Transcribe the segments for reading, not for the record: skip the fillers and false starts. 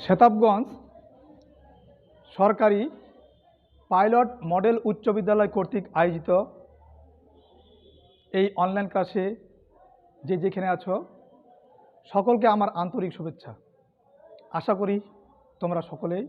শেতাবগঞ্জ সরকারি pilot model উচ্চ বিদ্যালয় কর্তৃক আয়োজিত এই অনলাইন ক্লাসে যে যেখানে আছো সকলকে আমার আন্তরিক শুভেচ্ছা। আশা করি তোমরা সকলেই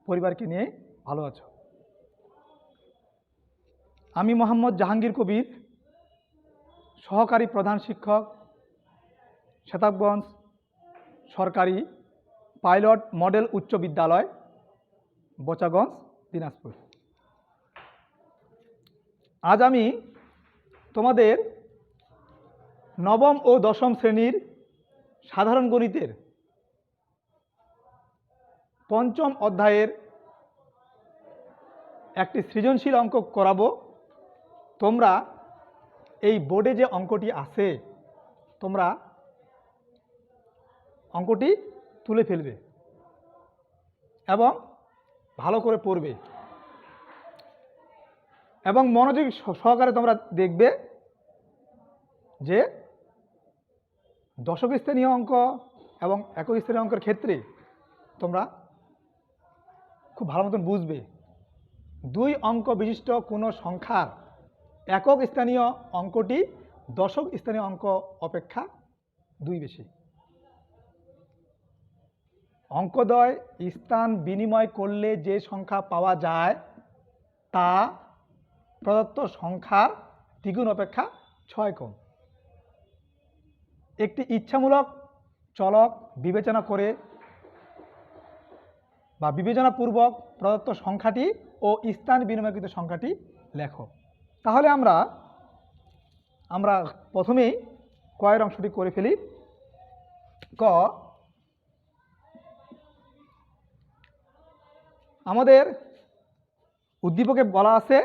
পরিবারকে নিয়ে ভালো আছো। আমি মোহাম্মদ জাহাঙ্গীর কবির, সহকারী প্রধান শিক্ষক, শেতাবগঞ্জ সরকারি পাইলট মডেল উচ্চ বিদ্যালয়, বোচাগঞ্জ, দিনাজপুর। আজ আমি তোমাদের নবম ও দশম শ্রেণীর সাধারণ গণিতের পঞ্চম অধ্যায়ের একটি সৃজনশীল অঙ্ক করাবো। তোমরা এই বোর্ডে যে অঙ্কটি আছে তোমরা অঙ্কটি তুলে ফেলবে এবং ভালো করে পড়বে এবং মনোযোগ সহকারে তোমরা দেখবে যে দশক স্থানীয় অঙ্ক এবং একক স্থানীয় অঙ্কের ক্ষেত্রে তোমরা খুব ভালো মতন বুঝবে। দুই অঙ্ক বিশিষ্ট কোনো সংখ্যার একক স্থানীয় অঙ্কটি দশক স্থানীয় অঙ্ক অপেক্ষা দুই বেশি। অঙ্কদ্বয় স্থান বিনিময় করলে যে সংখ্যা পাওয়া যায় তা প্রদত্ত সংখ্যার দ্বিগুণ অপেক্ষা 6 কম। একটি ইচ্ছামূলক চলক বিবেচনা করে বা বিবেচনাপূর্বক প্রদত্ত সংখ্যাটি ও স্থান বিনিময়কৃত সংখ্যাটি লেখো। তাহলে আমরা প্রথমেই কয়ের অংশটি করে ফেলি। ক, আমাদের উদ্দীপকে বলা আছে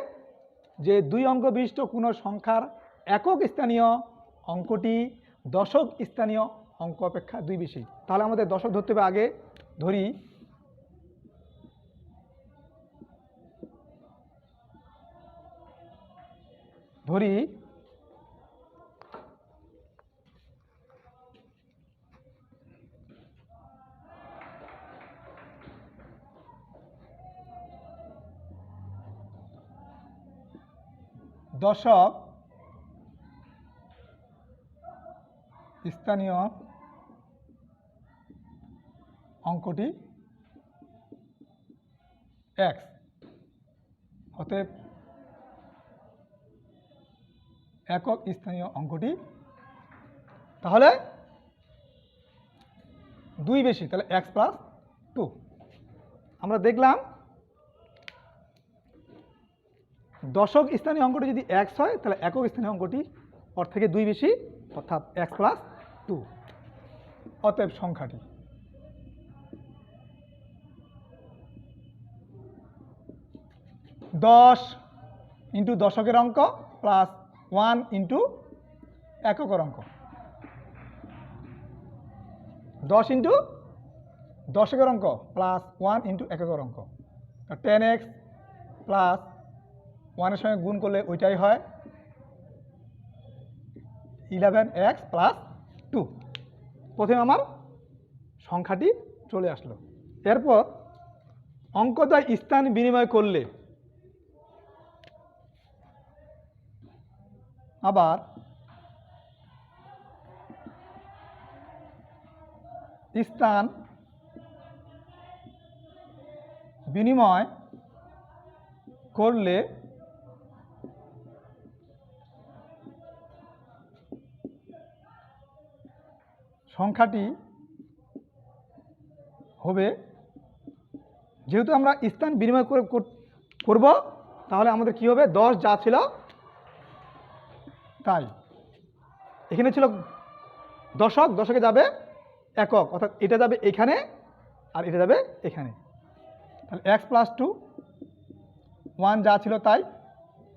যে দুই অঙ্ক বিশিষ্ট কোনো সংখ্যার একক স্থানীয় অঙ্কটি দশক স্থানীয় অঙ্ক অপেক্ষা দুই বেশি। তাহলে আমাদের দশক ধরতে হবে। আগে ধরি দশক স্থানীয় অঙ্কটি x, অতএব একক স্থানীয় অঙ্কটি তাহলে দুই বেশি, তাহলে x + 2। আমরা দেখলাম দশক স্থানীয় অঙ্কটি যদি x হয় তাহলে একক স্থানীয় অঙ্কটি ওর থেকে দুই বেশি, অর্থাৎ x + 2। অতএব সংখ্যাটি দশ ইন্টু দশকের অঙ্ক প্লাস 1 ইন্টু এককের অঙ্ক, 10 ইন্টু দশকের অঙ্ক প্লাস 1 ইন্টু এককের অঙ্ক, 10x প্লাস 1-এর সঙ্গে গুণ করলে ওইটাই হয় 11x + 2। প্রথমে আমার সংখ্যাটি চলে আসলো। এরপর অঙ্কদ্বয় স্থান বিনিময় করলে আবার স্থান বিনিময় করলে সংখ্যাটি হবে, যেহেতু আমরা স্থান বিনিময় করব তাহলে আমাদের কি হবে, 10 যা ছিল তাই। এখানে ছিল দশক, দশকে যাবে একক, অর্থাৎ এটা যাবে এখানে আর এটা যাবে এখানে। তাহলে x + 2, 1 যা ছিল তাই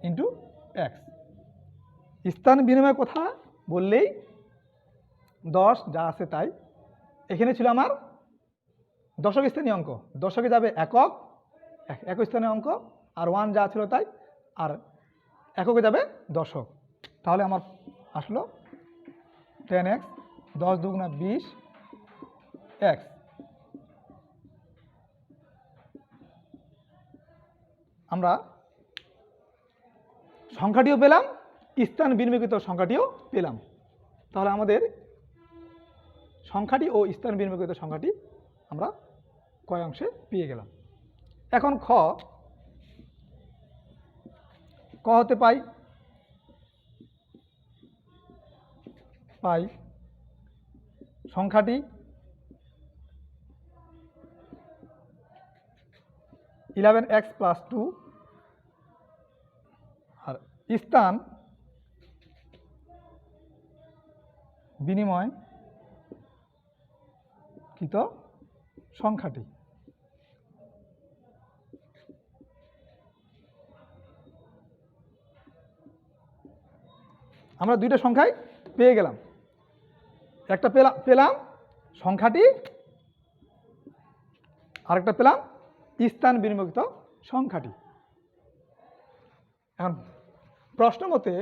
ইন্টু x। স্থান বিনিময় কথা বললেই 10 যা আছে তাই। এখানে ছিল আমার দশক স্থানীয় অঙ্ক, দশকে যাবে একক, একক স্থানীয় অঙ্ক, আর 1 যা ছিল তাই, আর এককে যাবে দশক। তাহলে আমার আসলো 10x, 10 × 2 = 20x আমরা সংখ্যাটিও পেলাম, স্থান বিনিময়কৃত সংখ্যাটিও পেলাম। তাহলে আমাদের সংখ্যাটি ও স্থান বিনিময়কৃত সংখ্যাটি আমরা কয় অংশে পেয়ে গেলাম। এখন খ হতে পাই সংখ্যাটি 11x + 2 আর স্থান বিনিময়কৃত সংখ্যাটি। আমরা দুইটা সংখ্যাই পেয়ে গেলাম, একটা পেলাম সংখ্যাটি, আরেকটা পেলাম স্থান বিনিময়কৃত সংখ্যাটি। এখন প্রশ্ন মতে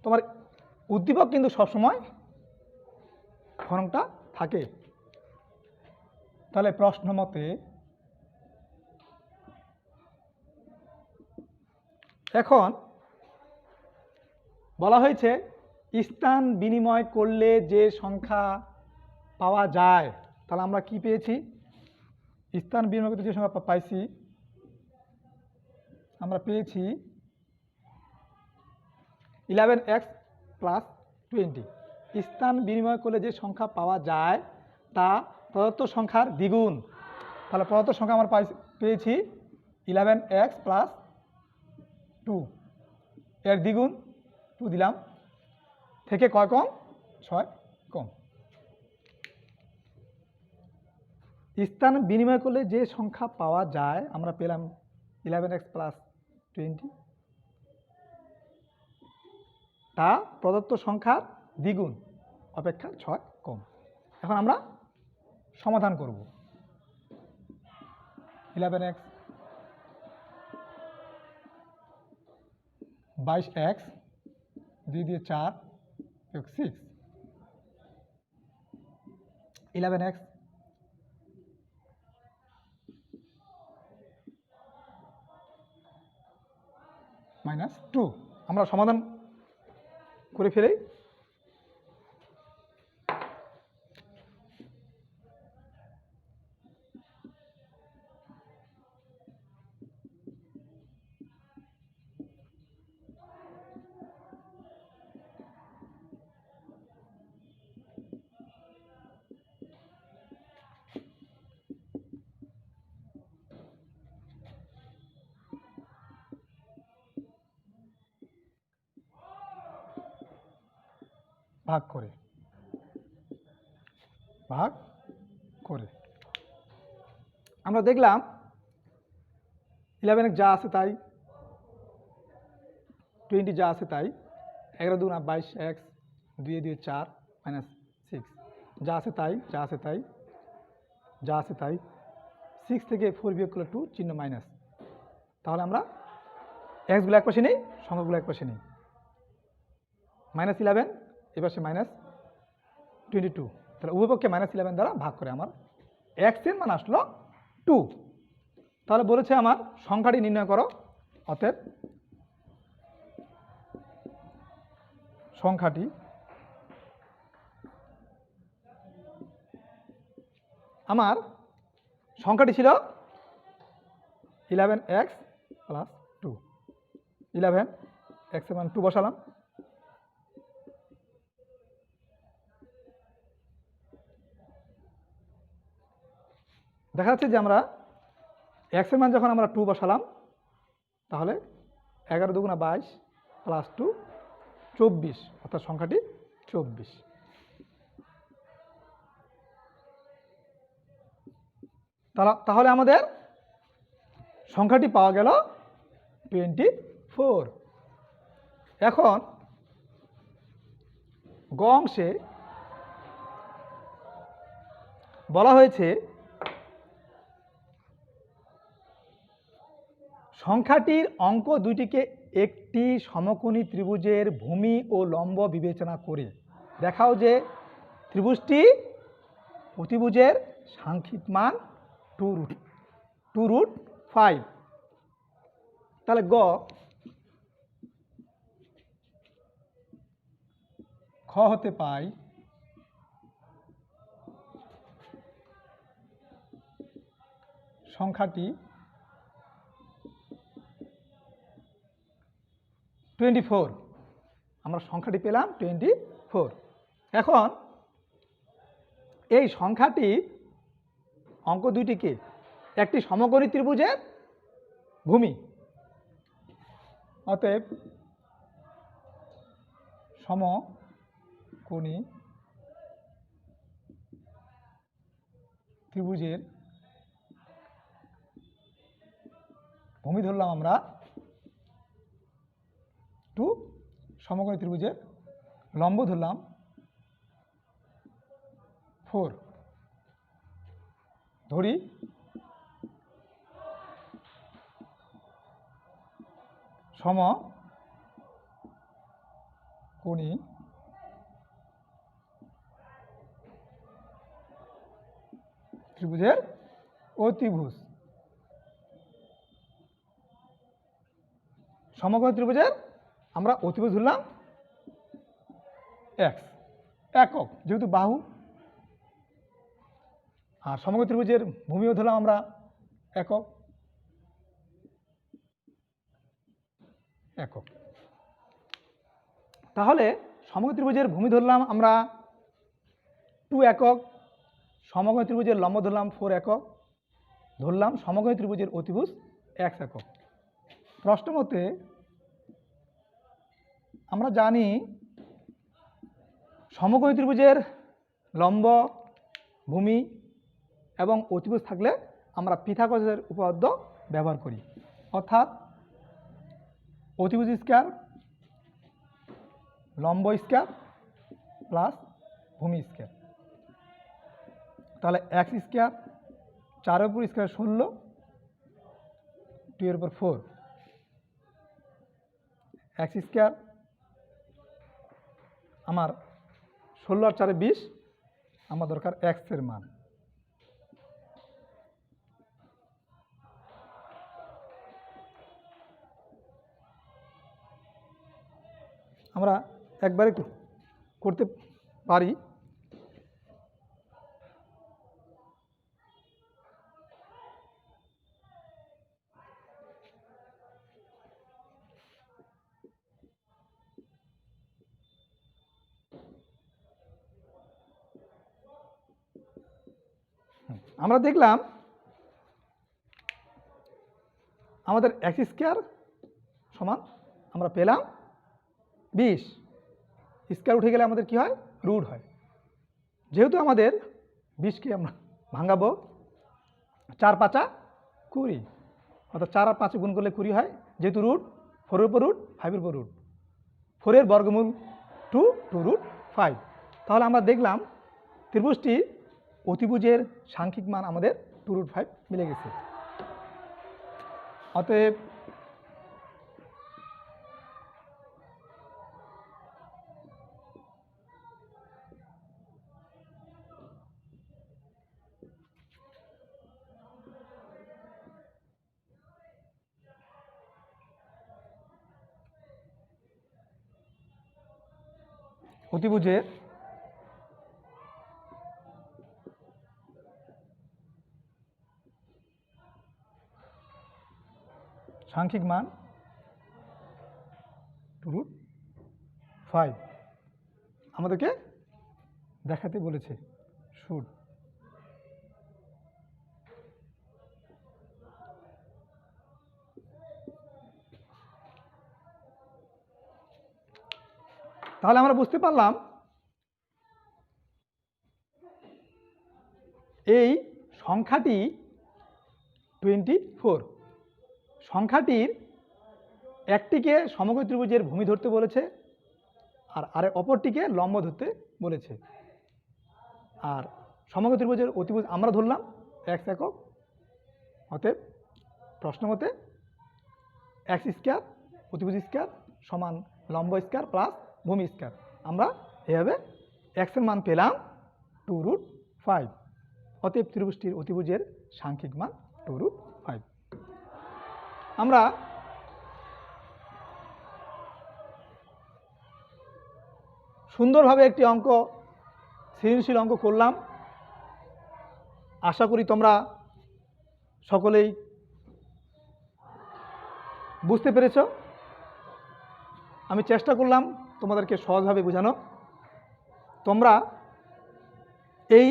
তোমার উদ্দীপক কিন্তু সবসময় ঘনকটা থাকে। তাহলে প্রশ্ন মতে এখন বলা হয়েছে স্থান বিনিময় করলে যে সংখ্যা পাওয়া যায়, তাহলে আমরা কি পেয়েছি? স্থান বিনিময়কৃত যে সংখ্যা পাইছি, আমরা পেয়েছি 11x + 20। স্থান বিনিময় করলে যে সংখ্যা পাওয়া যায় তা প্রদত্ত সংখ্যার দ্বিগুণ। তাহলে প্রদত্ত সংখ্যা আমরা পেয়েছি 11x + 2, এর দ্বিগুণ 2 দিলাম, থেকে কয় কম? 6 কম। স্থান বিনিময় করলে যে সংখ্যা পাওয়া যায় আমরা পেলাম 11x + 20, তা প্রদত্ত সংখ্যার দ্বিগুণ অপেক্ষা 6 কম। এখন আমরা সমাধান করব। 11x 22x 2 দিয়ে 4 যোগ 6, 11x -2। আমরা সমাধান করে ফেলি। ভাগ করে আমরা দেখলাম 11 যা আছে তাই, 20 যা আছে তাই, 11 × 2 = 22x 2 দিয়ে 4 -6, যা আছে তাই, যা আছে তাই, যা আছে তাই। 6 থেকে 4 বিয়োগ করলে 2, চিহ্ন মাইনাস। তাহলে আমরা এক্সগুলো এক পাশে নেই, সংখ্যাগুলো এক পাশে নেই। -11 এপাশে -22, তাহলে উভয়পক্ষে -11 দ্বারা ভাগ করে আমার এক্স এর মান আসলো 2। তাহলে বলেছে আমার সংখ্যাটি নির্ণয় করো। অতএব সংখ্যাটি আমার সংখ্যাটি ছিল 11x + 2। 11 x এর মান 2 বসালাম, দেখা যাচ্ছে যে আমরা x এর মান যখন আমরা 2 বসালাম, তাহলে 11 × 2 = 22 + 2 24, অর্থাৎ সংখ্যাটি 24। তাহলে আমাদের সংখ্যাটি পাওয়া গেল 24। এখন গ অংশে বলা হয়েছে সংখ্যাটির অঙ্ক দুইটিকে একটি সমকোণী ত্রিভুজের ভূমি ও লম্ব বিবেচনা করে দেখাও যে ত্রিভুজটি অতিভুজের সাংখ্যিক মান 2√2 2√5। তাহলে গ, খ হতে পাই সংখ্যাটি 24। আমরা সংখ্যাটি পেলাম 24। এখন এই সংখ্যাটির অঙ্ক দুইটিকে একটি সমকোণী ত্রিভুজের ভূমি, অতএব সমকোণী ত্রিভুজের ভূমি ধরলাম আমরা 2, সমকোণী ত্রিভুজের লম্ব ধরলাম 4। ধরি সমকোণী ত্রিভুজের অতিভুজ, সমকোণী ত্রিভুজের আমরা অতিভুজ ধরলাম x, একক যেহেতু বাহু, আর সমকোণী ত্রিভুজের ভূমিও ধরলাম আমরা একক। তাহলে সমকোণী ত্রিভুজের ভূমি ধরলাম আমরা 2 একক, সমকোণী ত্রিভুজের লম্ব ধরলাম 4 একক, ধরলাম সমকোণী ত্রিভুজের অতিভুজ x একক। প্রশ্ন মতে আমরা জানি সমকোণী ত্রিভুজের লম্ব, ভূমি এবং অতিভুজ থাকলে আমরা পিথাগোরাসের উপপাদ্য ব্যবহার করি, অর্থাৎ অতিভুজ স্কয়ার লম্ব স্কয়ার প্লাস ভূমি স্কয়ার। তাহলে x স্কয়ার 4 এর উপর স্কয়ার 16, 2 এর উপর 4, x স্কয়ার আমার 16 আর 4 20, আমার দরকার x এর মান। আমরা একবারে করতে পারি। আমরা দেখলাম আমাদের x স্কয়ার সমান আমরা পেলাম 20, স্কয়ার উঠে গেলে আমাদের কি হয়, রুট হয়। যেহেতু আমাদের 20কে আমরা ভাঙাবো 4 5 20, অর্থাৎ 4 আর 5 গুণ করলে 20 হয়। যেহেতু রুট 4 এর উপর রুট 5 এর উপর রুট, 4 এর বর্গমূল 2√5। তাহলে আমরা দেখলাম ত্রিভুজটির অতিভুজের সাংখ্যিক মান আমাদের 2√5 মিলে গেছে। অতএব অতিভুজের সাংখ্যিক মান 2√5 আমাদেরকে দেখাতে বলেছে, শুড। তাহলে আমরা বুঝতে পারলাম এই সংখ্যাটি 24, সংখ্যাটির একটিকে সমকোণী ত্রিভুজের ভূমি ধরতে বলেছে, আর অপরটিকে লম্ব ধরতে বলেছে। আর সমকোণী ত্রিভুজের অতিভুজ আমরা ধরলাম x একক। অতএব প্রশ্ন মতে x স্কয়ার অতিভুজ স্কয়ার সমান লম্ব স্কয়ার প্লাস ভূমি স্কয়ার। আমরা এভাবে x এর মান পেলাম 2√5। অতএব ত্রিভুজটির অতিভুজের সাংখ্যিক মান 2√5। আমরা সুন্দরভাবে একটি অঙ্ক, সৃজনশীল অঙ্ক করলাম। আশা করি তোমরা সকলেই বুঝতে পেরেছ। আমি চেষ্টা করলাম তোমাদেরকে সহজভাবে বোঝানো। তোমরা এই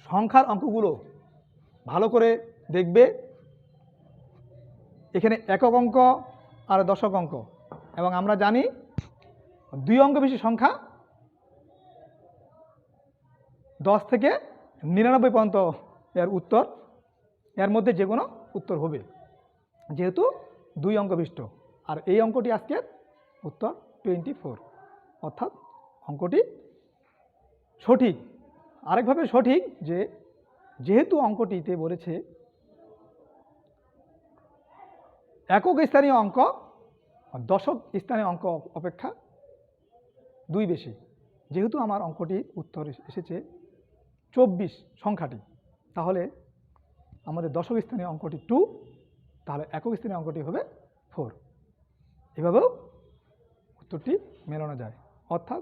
সংখ্যার অঙ্কগুলো ভালো করে দেখবে। এখানে একক অঙ্ক আর দশক অঙ্ক, এবং আমরা জানি 2 অঙ্ক বিশিষ্ট সংখ্যা 10 থেকে 99 পর্যন্ত এর উত্তর, এর মধ্যে যে কোনো উত্তর হবে, যেহেতু 2 অঙ্ক বিশিষ্ট। আর এই অঙ্কটি আজকের উত্তর 24, অর্থাৎ অঙ্কটি সঠিক। আরেকভাবে সঠিক যে যেহেতু অঙ্কটিতে বলেছে একক স্থানীয় অঙ্ক দশক স্থানীয় অঙ্ক অপেক্ষা 2 বেশি, যেহেতু আমার অঙ্কটির উত্তর এসেছে 24 সংখ্যাটি, তাহলে আমাদের দশক স্থানীয় অঙ্কটি 2, তাহলে একক স্থানীয় অঙ্কটি হবে 4। এভাবেও উত্তরটি মেলানো যায়, অর্থাৎ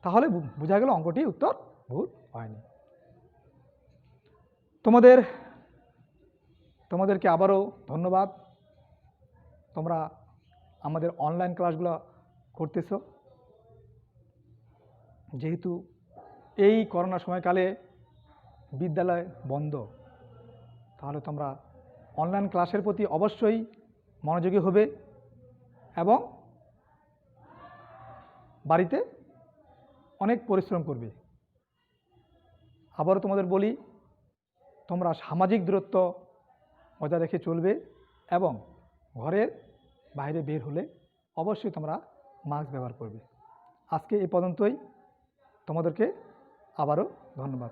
তাহলে বোঝা গেল অঙ্কটি উত্তর ভুল হয়নি। তোমাদেরকে আবারও ধন্যবাদ। তোমরা আমাদের অনলাইন ক্লাসগুলো করতেছ। যেহেতু এই করোনা সময়কালে বিদ্যালয় বন্ধ, তাহলে তোমরা অনলাইন ক্লাসের প্রতি অবশ্যই মনোযোগী হবে এবং বাড়িতে অনেক পরিশ্রম করবে। আবারও তোমাদের বলি, তোমরা সামাজিক দূরত্ব বজায় রেখে চলবে এবং ঘরের বাইরে বের হলে অবশ্যই তোমরা মাস্ক ব্যবহার করবে। আজকে এই পর্যন্তই। তোমাদেরকে আবারও ধন্যবাদ।